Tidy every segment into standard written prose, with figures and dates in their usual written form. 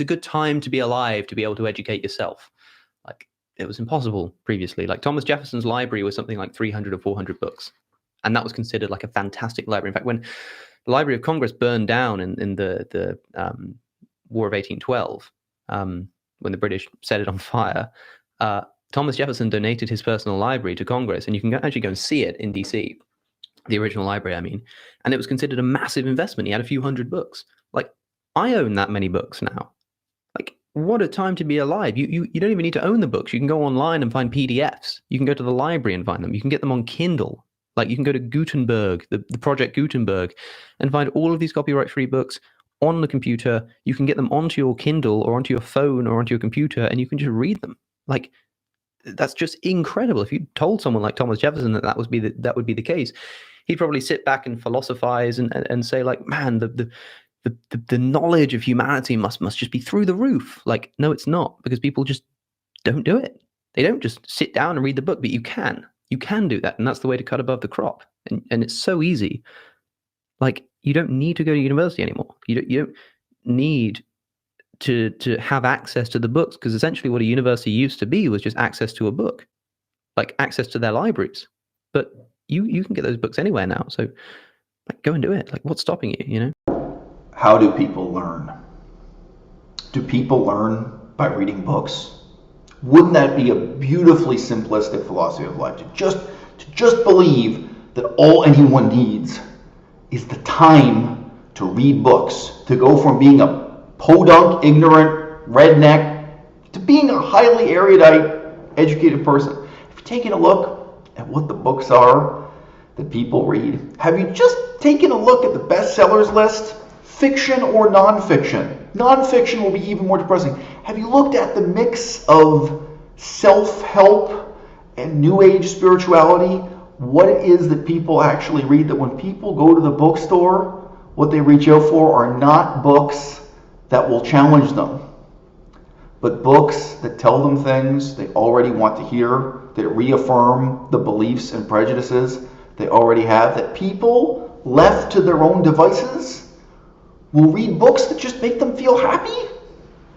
a good time to be alive to be able to educate yourself. Like, it was impossible previously. Like, Thomas Jefferson's library was something like 300 or 400 books. And that was considered like a fantastic library. In fact, when the Library of Congress burned down in the War of 1812, when the British set it on fire, Thomas Jefferson donated his personal library to Congress, and you can actually go and see it in DC, the original library, I mean, and it was considered a massive investment. He had a few hundred books. Like, I own that many books now. Like, what a time to be alive. You don't even need to own the books. You can go online and find PDFs. You can go to the library and find them. You can get them on Kindle. Like, you can go to Gutenberg, the Project Gutenberg, and find all of these copyright-free books on the computer. You can get them onto your Kindle or onto your phone or onto your computer, and you can just read them. Like, that's just incredible. If you told someone like Thomas Jefferson that would be the case, he'd probably sit back and philosophize and say, like, man, the knowledge of humanity must just be through the roof. Like, no, it's not, because people just don't do it. They don't just sit down and read the book, but you can do that, and that's the way to cut above the crop. And it's so easy. Like, you don't need to go to university anymore. You don't need to have access to the books, because essentially what a university used to be was just access to a book, like access to their libraries. But you can get those books anywhere now. So, like, go and do it. Like, what's stopping you, you know? How do people learn? Do people learn by reading books? Wouldn't that be a beautifully simplistic philosophy of life? To just believe that all anyone needs is the time to read books, to go from being a podunk, ignorant, redneck, to being a highly erudite, educated person. Have you taken a look at what the books are that people read? Have you just taken a look at the bestsellers list? Fiction or nonfiction? Nonfiction will be even more depressing. Have you looked at the mix of self-help and new age spirituality? What it is that people actually read? That when people go to the bookstore, what they reach out for are not books that will challenge them, but books that tell them things they already want to hear, that reaffirm the beliefs and prejudices they already have. That people left to their own devices will read books that just make them feel happy,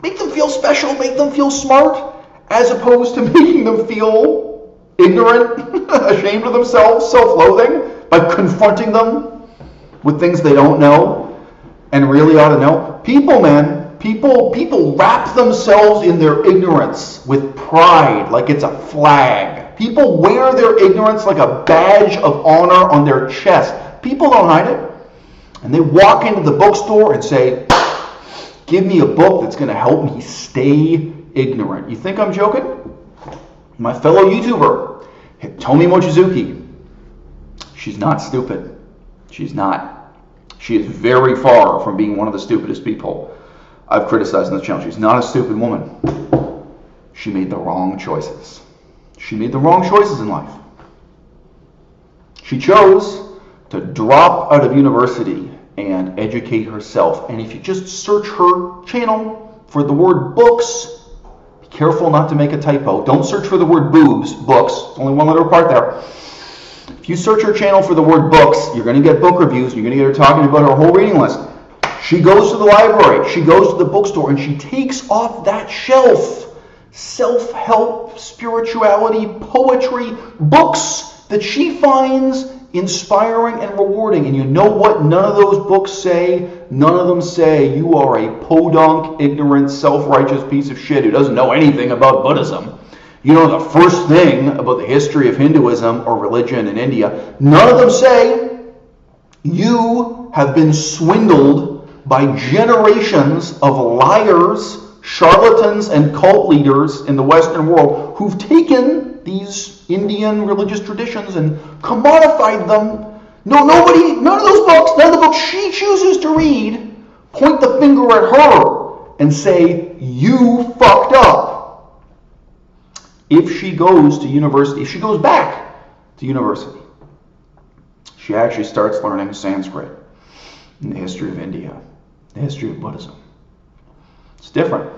make them feel special, make them feel smart, as opposed to making them feel ignorant, ashamed of themselves, self-loathing, by confronting them with things they don't know and really ought to know. People, man, people wrap themselves in their ignorance with pride like it's a flag. People wear their ignorance like a badge of honor on their chest. People don't hide it. And they walk into the bookstore and say, give me a book that's going to help me stay ignorant. You think I'm joking? My fellow YouTuber, Hitomi Mochizuki, she's not stupid. She's not. She is very far from being one of the stupidest people I've criticized on this channel. She's not a stupid woman. She made the wrong choices. She made the wrong choices in life. She chose to drop out of university and educate herself. And if you just search her channel for the word books, be careful not to make a typo. Don't search for the word boobs, books. It's only one letter apart there. If you search her channel for the word books, you're going to get book reviews. You're going to get her talking about her whole reading list. She goes to the library. She goes to the bookstore, and she takes off that shelf self-help, spirituality, poetry, books that she finds inspiring and rewarding. And you know what none of those books say? None of them say you are a podunk, ignorant, self-righteous piece of shit who doesn't know anything about Buddhism. You know the first thing about the history of Hinduism or religion in India. None of them say you have been swindled by generations of liars, charlatans, and cult leaders in the Western world who've taken these Indian religious traditions and commodified them. None of those books, none of the books she chooses to read, point the finger at her and say, you fucked up. If she goes to university, if she goes back to university, she actually starts learning Sanskrit and the history of India, the history of Buddhism. It's different.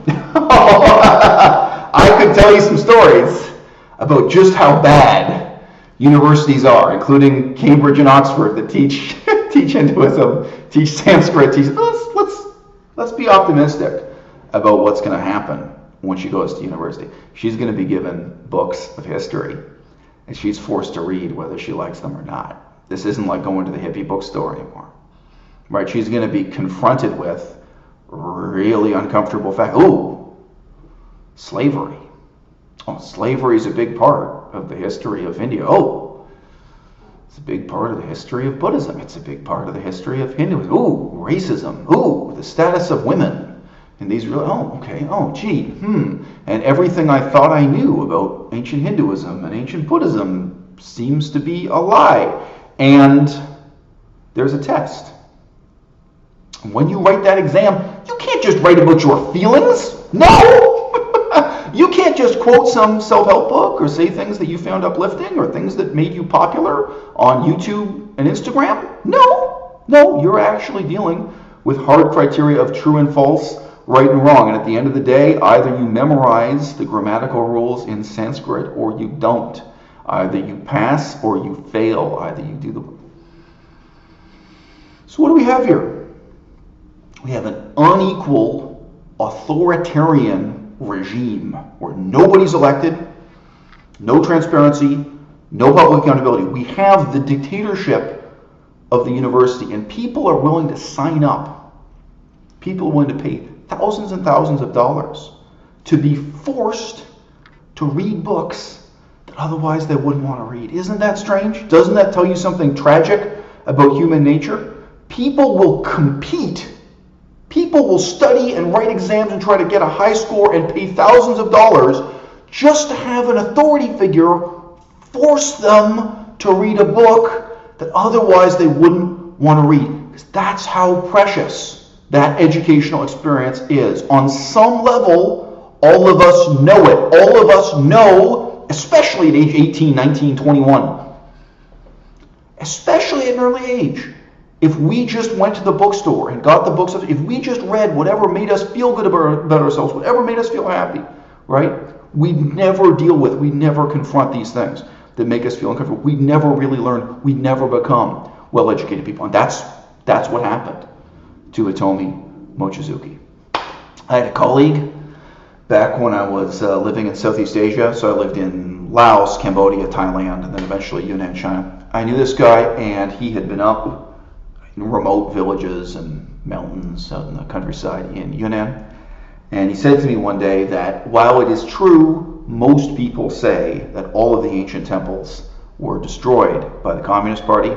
I could tell you some stories about just how bad universities are, including Cambridge and Oxford, that teach Hinduism, teach Sanskrit, let's be optimistic about what's going to happen when she goes to university. She's going to be given books of history, and she's forced to read whether she likes them or not. This isn't like going to the hippie bookstore anymore, right? She's going to be confronted with really uncomfortable fact. Oh, slavery. Oh, slavery is a big part of the history of India. Oh, it's a big part of the history of Buddhism. It's a big part of the history of Hinduism. Ooh, racism. Ooh, the status of women. And these really, oh, okay, oh, gee, And everything I thought I knew about ancient Hinduism and ancient Buddhism seems to be a lie. And there's a test. When you write that exam, you can't just write about your feelings. No! You can't just quote some self-help book or say things that you found uplifting or things that made you popular on YouTube and Instagram. No, you're actually dealing with hard criteria of true and false, right and wrong. And at the end of the day, either you memorize the grammatical rules in Sanskrit or you don't. Either you pass or you fail. Either you do the... So what do we have here? We have an unequal, authoritarian regime where nobody's elected, no transparency, no public accountability. We have the dictatorship of the university, and people are willing to sign up. People are willing to pay thousands and thousands of dollars to be forced to read books that otherwise they wouldn't want to read. Isn't that strange? Doesn't that tell you something tragic about human nature? People will compete. People will study and write exams and try to get a high score and pay thousands of dollars just to have an authority figure force them to read a book that otherwise they wouldn't want to read. Because that's how precious that educational experience is. On some level, all of us know it. All of us know, especially at age 18, 19, 21, especially at an early age, if we just went to the bookstore and got the books, if we just read whatever made us feel good about ourselves, whatever made us feel happy, right? We never confront these things that make us feel uncomfortable. We never really learn. We never become well-educated people. And that's what happened to Hitomi Mochizuki. I had a colleague back when I was living in Southeast Asia. So I lived in Laos, Cambodia, Thailand, and then eventually Yunnan, China. I knew this guy, and he had been up in remote villages and mountains out in the countryside in Yunnan. And he said to me one day that while it is true, most people say that all of the ancient temples were destroyed by the Communist Party.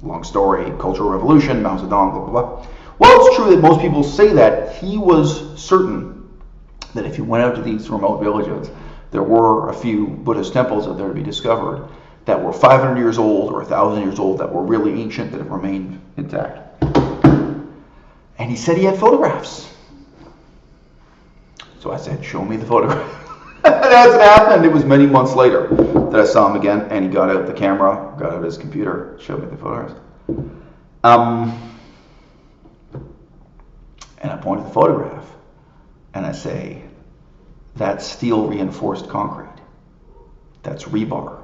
Long story, Cultural Revolution, Mao Zedong, blah, blah, blah. While it's true that most people say that, he was certain that if you went out to these remote villages, there were a few Buddhist temples out there to be discovered that were 500 years old or 1,000 years old that were really ancient that have remained intact. And he said he had photographs. So I said, show me the photograph. And as it happened, it was many months later that I saw him again, and he got out the camera, got out his computer, showed me the photographs. And I point at the photograph, and I say, that's steel reinforced concrete. That's rebar.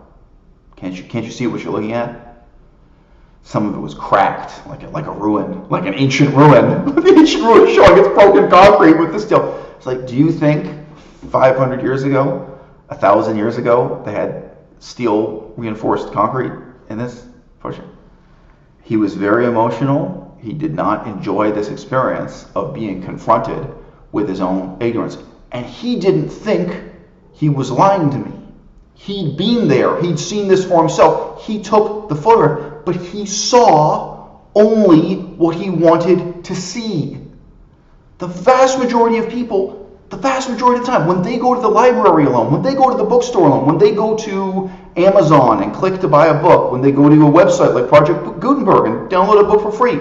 Can't you see what you're looking at? Some of it was cracked, like a ruin, like an ancient ruin. The ancient ruin showing its broken concrete with the steel. It's like, do you think 500 years ago, 1,000 years ago, they had steel reinforced concrete in this project? He was very emotional. He did not enjoy this experience of being confronted with his own ignorance. And he didn't think he was lying to me. He'd been there. He'd seen this for himself. He took the photograph, but he saw only what he wanted to see. The vast majority of people, the vast majority of the time, when they go to the library alone, when they go to the bookstore alone, when they go to Amazon and click to buy a book, when they go to a website like Project Gutenberg and download a book for free,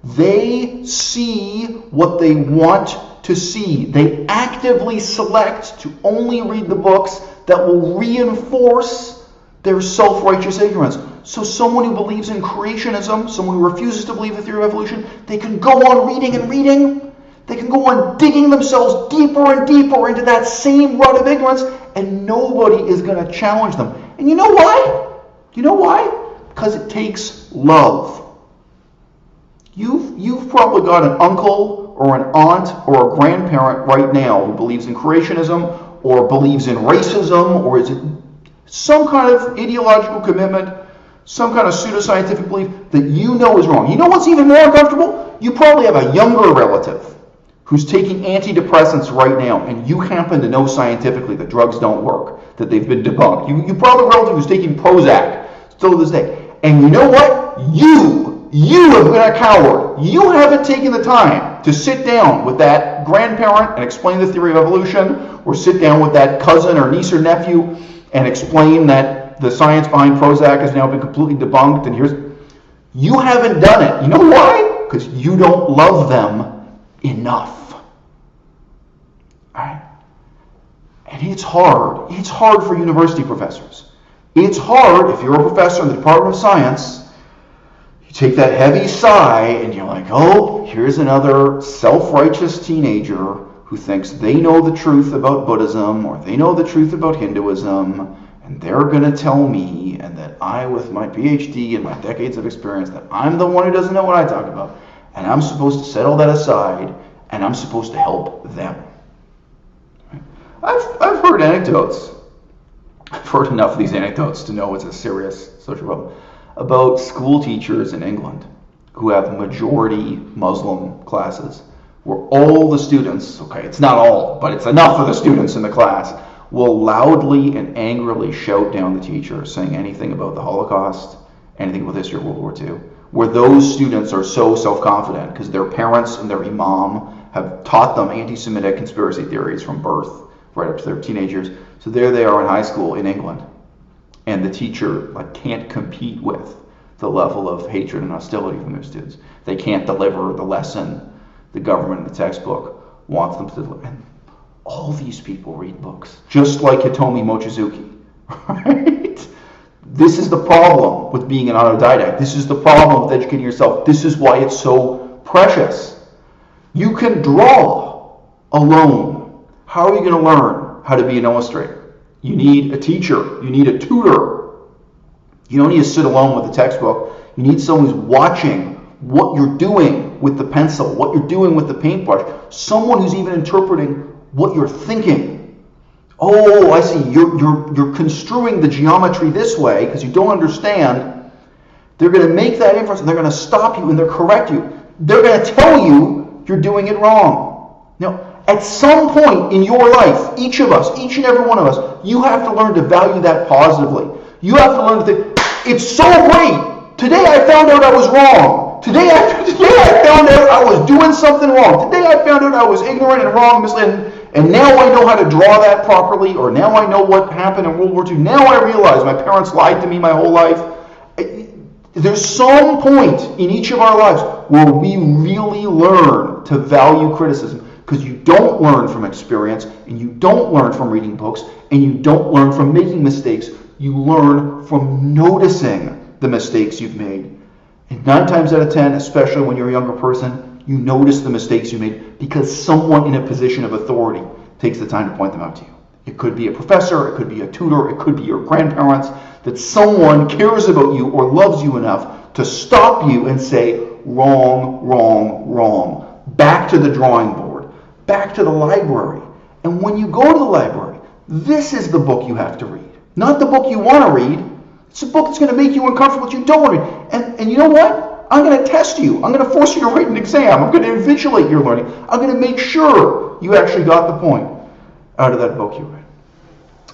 they see what they want to see. They actively select to only read the books that will reinforce their self-righteous ignorance. So someone who believes in creationism, someone who refuses to believe the theory of evolution, they can go on reading and reading. They can go on digging themselves deeper and deeper into that same rut of ignorance, and nobody is going to challenge them. And you know why? You know why? Because it takes love. You've probably got an uncle or an aunt or a grandparent right now who believes in creationism or believes in racism, or is it some kind of ideological commitment, some kind of pseudoscientific belief that you know is wrong? You know what's even more uncomfortable? You probably have a younger relative who's taking antidepressants right now, and you happen to know scientifically that drugs don't work, that they've been debunked. You probably have a relative who's taking Prozac still to this day. And you know what? You have been a coward. You haven't taken the time to sit down with that grandparent and explain the theory of evolution, or sit down with that cousin or niece or nephew and explain that the science behind Prozac has now been completely debunked. And you haven't done it. You know why? Because you don't love them enough. All right? And it's hard. It's hard for university professors. It's hard if you're a professor in the Department of Science. You take that heavy sigh and you're like, oh, here's another self-righteous teenager who thinks they know the truth about Buddhism, or they know the truth about Hinduism, and they're going to tell me, and that I, with my PhD and my decades of experience, that I'm the one who doesn't know what I talk about, and I'm supposed to set all that aside, and I'm supposed to help them. I've heard anecdotes. I've heard enough of these anecdotes to know it's a serious social problem, about school teachers in England who have majority Muslim classes, where all the students, okay, it's not all, but it's enough of the students in the class, will loudly and angrily shout down the teacher saying anything about the Holocaust, anything about the history of World War II, where those students are so self-confident because their parents and their imam have taught them anti-Semitic conspiracy theories from birth right up to their teenagers. So there they are in high school in England, and the teacher can't compete with the level of hatred and hostility from their students. They can't deliver the lesson the government in the textbook wants them to deliver. And all these people read books, just like Hitomi Mochizuki, right? This is the problem with being an autodidact. This is the problem with educating yourself. This is why it's so precious. You can draw alone. How are you going to learn how to be an illustrator? You need a teacher. You need a tutor. You don't need to sit alone with the textbook. You need someone who's watching what you're doing with the pencil, what you're doing with the paintbrush. Someone who's even interpreting what you're thinking. Oh, I see. You're construing the geometry this way because you don't understand. They're going to make that inference, and they're going to stop you, and they'll correct you. They're going to tell you you're doing it wrong. Now, at some point in your life, each of us, each and every one of us, you have to learn to value that positively. You have to learn to think, it's so great. Today I found out I was wrong. Today I found out I was doing something wrong. Today I found out I was ignorant and wrong, misled, and now I know how to draw that properly, or now I know what happened in World War II. Now I realize my parents lied to me my whole life. There's some point in each of our lives where we really learn to value criticism, because you don't learn from experience, and you don't learn from reading books, and you don't learn from making mistakes. You learn from noticing the mistakes you've made. And 9 times out of 10, especially when you're a younger person, you notice the mistakes you made because someone in a position of authority takes the time to point them out to you. It could be a professor, it could be a tutor, it could be your grandparents, that someone cares about you or loves you enough to stop you and say, wrong, wrong, wrong. Back to the drawing board, back to the library. And when you go to the library, this is the book you have to read. Not the book you want to read. It's a book that's going to make you uncomfortable that you don't want to read. And you know what? I'm going to test you. I'm going to force you to write an exam. I'm going to invigilate your learning. I'm going to make sure you actually got the point out of that book you read.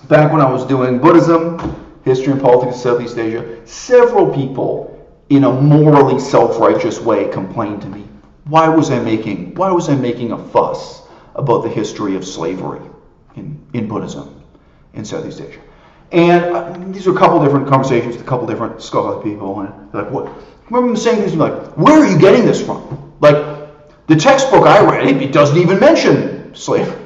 Back when I was doing Buddhism, history and politics of Southeast Asia, several people in a morally self-righteous way complained to me, why was I making a fuss about the history of slavery in Buddhism in Southeast Asia? And these are a couple different conversations with a couple different scholarly people, and they're like, what? I remember them saying things like, where are you getting this from? Like, the textbook I read, it doesn't even mention slavery.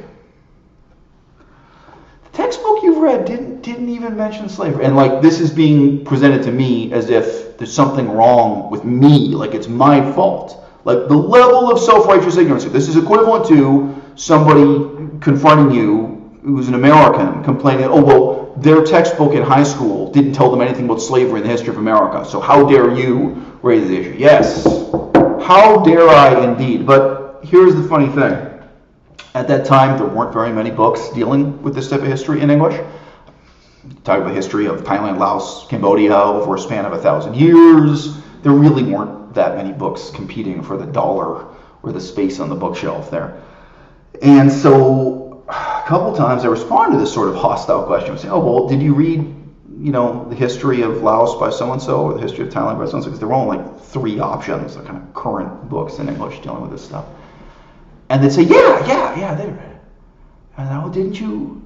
The textbook you've read didn't even mention slavery. And this is being presented to me as if there's something wrong with me, like it's my fault. Like, the level of self-righteous ignorance. This is equivalent to somebody confronting you who's an American complaining, oh, well, their textbook in high school didn't tell them anything about slavery in the history of America, so how dare you raise the issue? Yes, how dare I indeed. But here's the funny thing. At that time, there weren't very many books dealing with this type of history in English. Talk about the history of Thailand, Laos, Cambodia over a span of 1,000 years. There really weren't that many books competing for the dollar or the space on the bookshelf there. And so a couple times I responded to this sort of hostile question. I say, oh, well, did you read, the history of Laos by so-and-so or the history of Thailand by so-and-so? Because there were only like 3 options, the kind of current books in English dealing with this stuff. And they'd say, yeah, they read it. And I, didn't you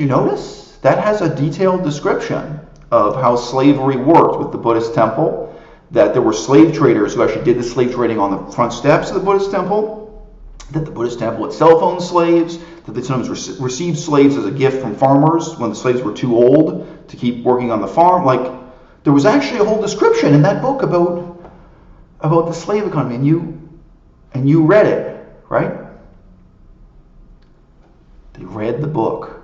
notice? That has a detailed description of how slavery worked with the Buddhist temple, that there were slave traders who actually did the slave trading on the front steps of the Buddhist temple, that the Buddhist temple itself owned slaves, that they sometimes received slaves as a gift from farmers when the slaves were too old to keep working on the farm. Like, there was actually a whole description in that book about the slave economy, and you read it, right? They read the book,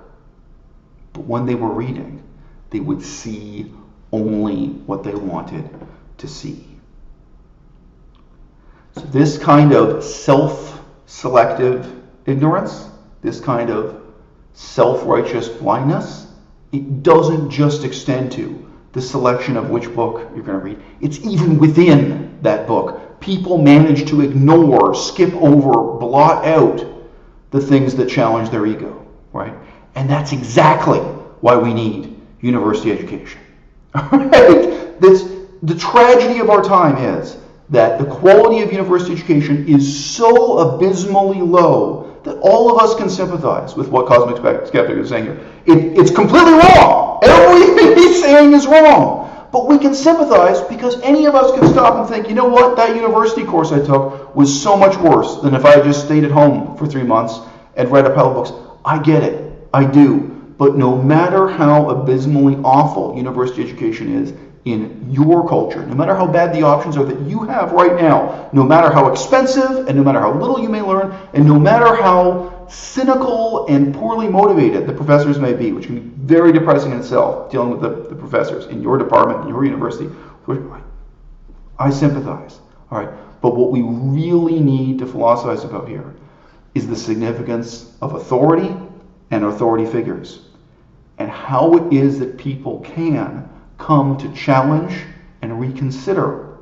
but when they were reading, they would see only what they wanted to see. So this kind of self-selective ignorance, this kind of self-righteous blindness, it doesn't just extend to the selection of which book you're going to read. It's even within that book. People manage to ignore, skip over, blot out the things that challenge their ego, right? And that's exactly why we need university education. Right? The tragedy of our time is that the quality of university education is so abysmally low that all of us can sympathize with what Cosmic Skeptic is saying here. It's completely wrong. Everything he's saying is wrong. But we can sympathize because any of us can stop and think, you know what, that university course I took was so much worse than if I had just stayed at home for 3 months and read a pile of books. I get it. I do. But no matter how abysmally awful university education is in your culture, no matter how bad the options are that you have right now, no matter how expensive and no matter how little you may learn, and no matter how cynical and poorly motivated the professors may be, which can be very depressing in itself, dealing with the professors in your department, in your university, I sympathize. All right. But what we really need to philosophize about here is the significance of authority and authority figures, and how it is that people can come to challenge and reconsider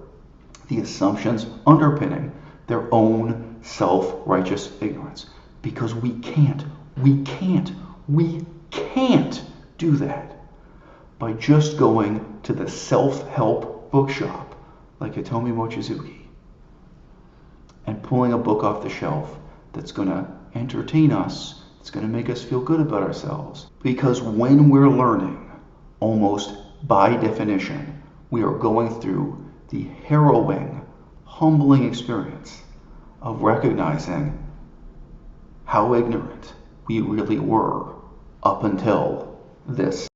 the assumptions underpinning their own self-righteous ignorance. Because we can't do that by just going to the self-help bookshop like Hitomi Mochizuki and pulling a book off the shelf that's going to entertain us, it's going to make us feel good about ourselves. Because when we're learning, almost by definition, we are going through the harrowing, humbling experience of recognizing how ignorant we really were up until this